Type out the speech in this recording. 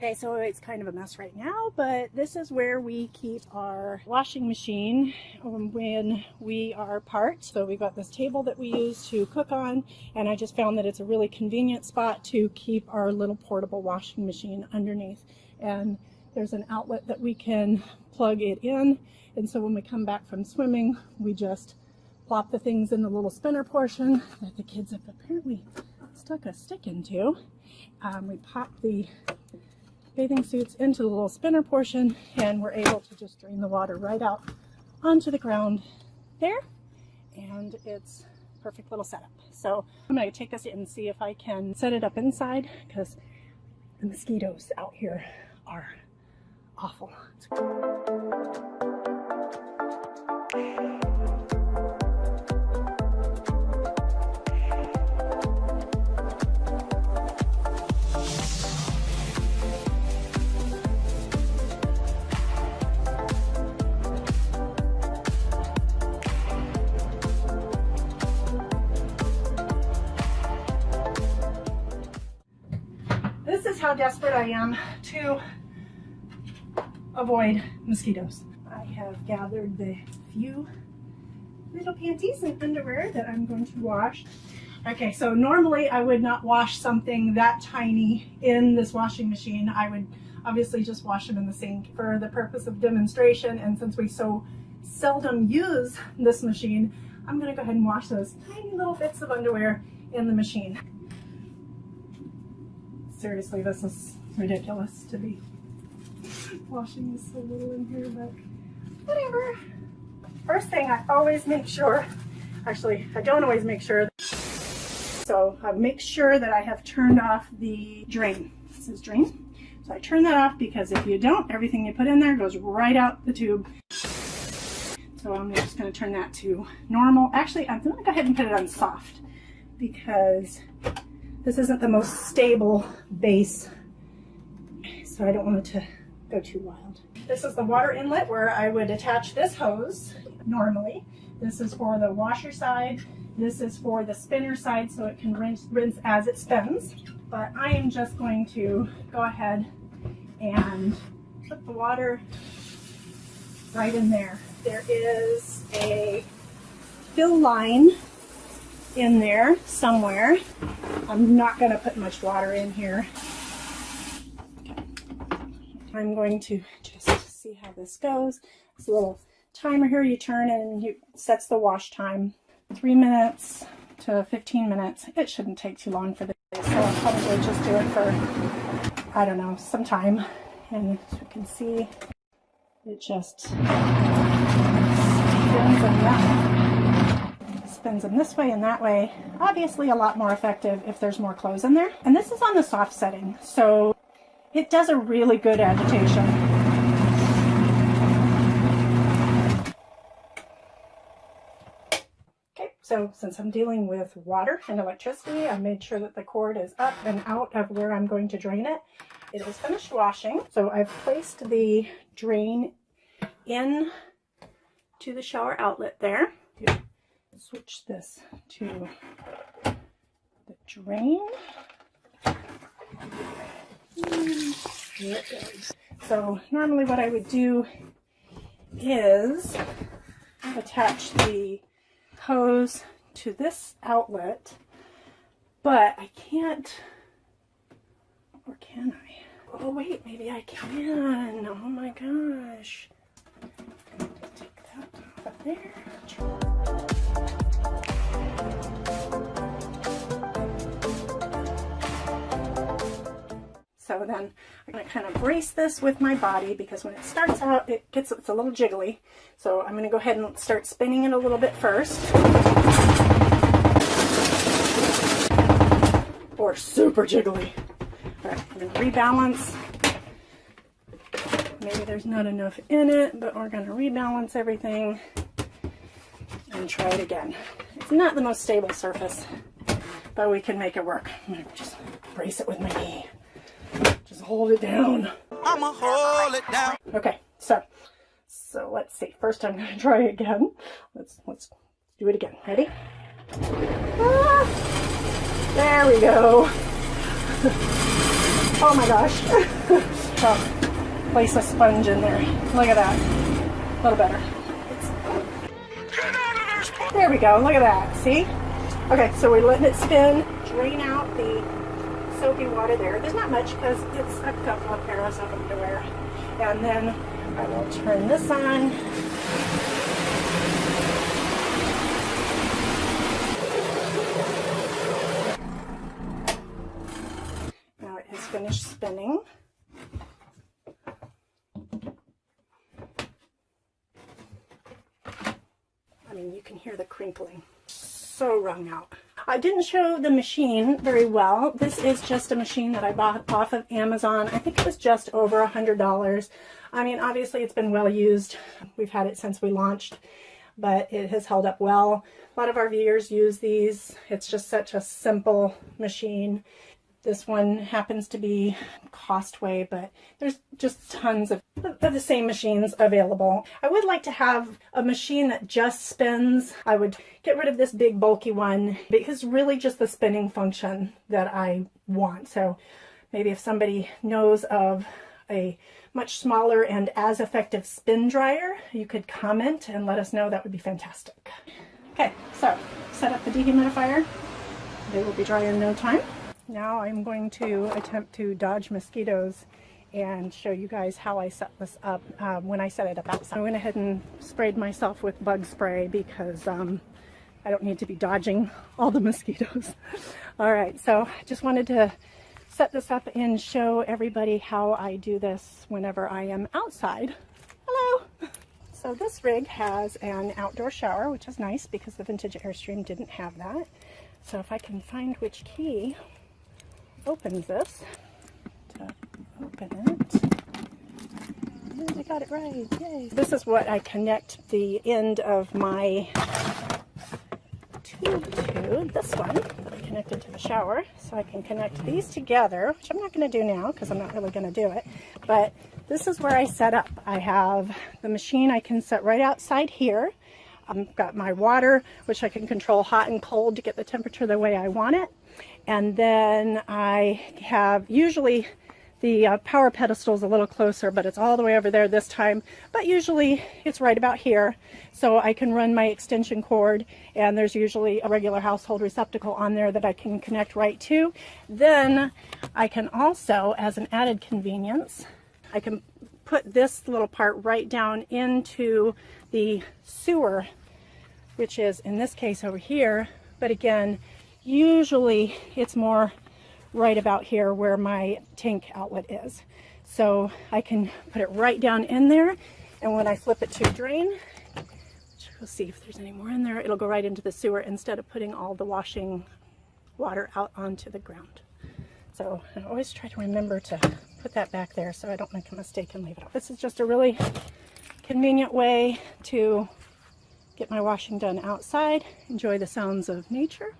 Okay, so it's kind of a mess right now, but this is where we keep our washing machine when we are apart. So we've got this table that we use to cook on, and I just found that it's a really convenient spot to keep our little portable washing machine underneath. And there's an outlet that we can plug it in, and so when we come back from swimming, we just plop the things in the little spinner portion that the kids have apparently stuck a stick into. We pop the bathing suits into the little spinner portion, and we're able to just drain the water right out onto the ground there, and it's a perfect little setup. So I'm going to take this in and see if I can set it up inside, because the mosquitoes out here are awful. This is how desperate I am to avoid mosquitoes. I have gathered the few little panties and underwear that I'm going to wash. Okay, so normally I would not wash something that tiny in this washing machine. I would obviously just wash them in the sink for the purpose of demonstration, and since we so seldom use this machine, I'm going to go ahead and wash those tiny little bits of underwear in the machine. Seriously, this is ridiculous to be washing so little in here, but whatever. First thing, I always make sure, actually I don't always make sure, so I make sure that I have turned off the drain. This is drain. So I turn that off, because if you don't, everything you put in there goes right out the tube. So I'm just going to turn that to normal. Actually, I'm going to go ahead and put it on soft, because this isn't the most stable base, so I don't want it to go too wild. This is the water inlet where I would attach this hose normally. This is for the washer side. This is for the spinner side, so it can rinse as it spins. But I am just going to go ahead and put the water right in there. There is a fill line in there somewhere. I'm not going to put much water in here. Okay. I'm going to just see how this goes. There's a little timer here you turn, and it sets the wash time. 3 minutes to 15 minutes. It shouldn't take too long for this, so I'll probably just do it for, I don't know, some time. And as you can see, it just spins them this way and that way. Obviously a lot more effective if there's more clothes in there. And this is on the soft setting, so it does a really good agitation. Okay, so since I'm dealing with water and electricity, I made sure that the cord is up and out of where I'm going to drain it. It is finished washing, so I've placed the drain in to the shower outlet there. Switch this to the drain. Here it goes. So normally what I would do is attach the hose to this outlet, but I can't, or can I? Oh wait, maybe I can. Oh my gosh. Take that off of there. So then I'm going to kind of brace this with my body, because when it starts out, it's a little jiggly. So I'm going to go ahead and start spinning it a little bit first. Or super jiggly. All right, I'm going to rebalance. Maybe there's not enough in it, but we're going to rebalance everything and try it again. It's not the most stable surface, but we can make it work. I'm going to just brace it with my knee. Just hold it down. I'ma hold it down. Okay, so let's see. First I'm gonna try again. Let's do it again. Ready? Ah, there we go. Oh my gosh. So, place a sponge in there. Look at that. A little better. There we go. Look at that. See? Okay, so we're letting it spin. Drain out the soapy water there. There's not much because it's a couple of pairs of underwear. And then I will turn this on. Now it has finished spinning. I mean, you can hear the crinkling. So wrung out. I didn't show the machine very well. This is just a machine that I bought off of Amazon. I think it was just over $100. I mean, obviously it's been well used. We've had it since we launched, but it has held up well. A lot of our viewers use these. It's just such a simple machine. This one happens to be Costway, but there's just tons of the same machines available. I would like to have a machine that just spins. I would get rid of this big bulky one because really just the spinning function that I want. So maybe if somebody knows of a much smaller and as effective spin dryer, you could comment and let us know. That would be fantastic. Okay, so set up the dehumidifier. They will be dry in no time. Now I'm going to attempt to dodge mosquitoes and show you guys how I set this up when I set it up outside. I went ahead and sprayed myself with bug spray because I don't need to be dodging all the mosquitoes. All right, so I just wanted to set this up and show everybody how I do this whenever I am outside. Hello! So this rig has an outdoor shower, which is nice because the vintage Airstream didn't have that. So if I can find which key opens this, to open it, and I got it right, yay. This is what I connect the end of my tube to, this one that I connected to the shower, so I can connect these together, which I'm not going to do now because I'm not really going to do it, but this is where I set up. I have the machine I can set right outside here. I've got my water, which I can control hot and cold to get the temperature the way I want it. And then I have usually the power pedestal is a little closer, but it's all the way over there this time. But usually it's right about here. So I can run my extension cord, and there's usually a regular household receptacle on there that I can connect right to. Then I can also, as an added convenience, I can put this little part right down into the sewer, which is in this case over here. But again, usually it's more right about here where my tank outlet is. So I can put it right down in there, and when I flip it to drain, which we'll see if there's any more in there, it'll go right into the sewer instead of putting all the washing water out onto the ground. So I always try to remember to put that back there so I don't make a mistake and leave it off. This is just a really convenient way to get my washing done outside, enjoy the sounds of nature.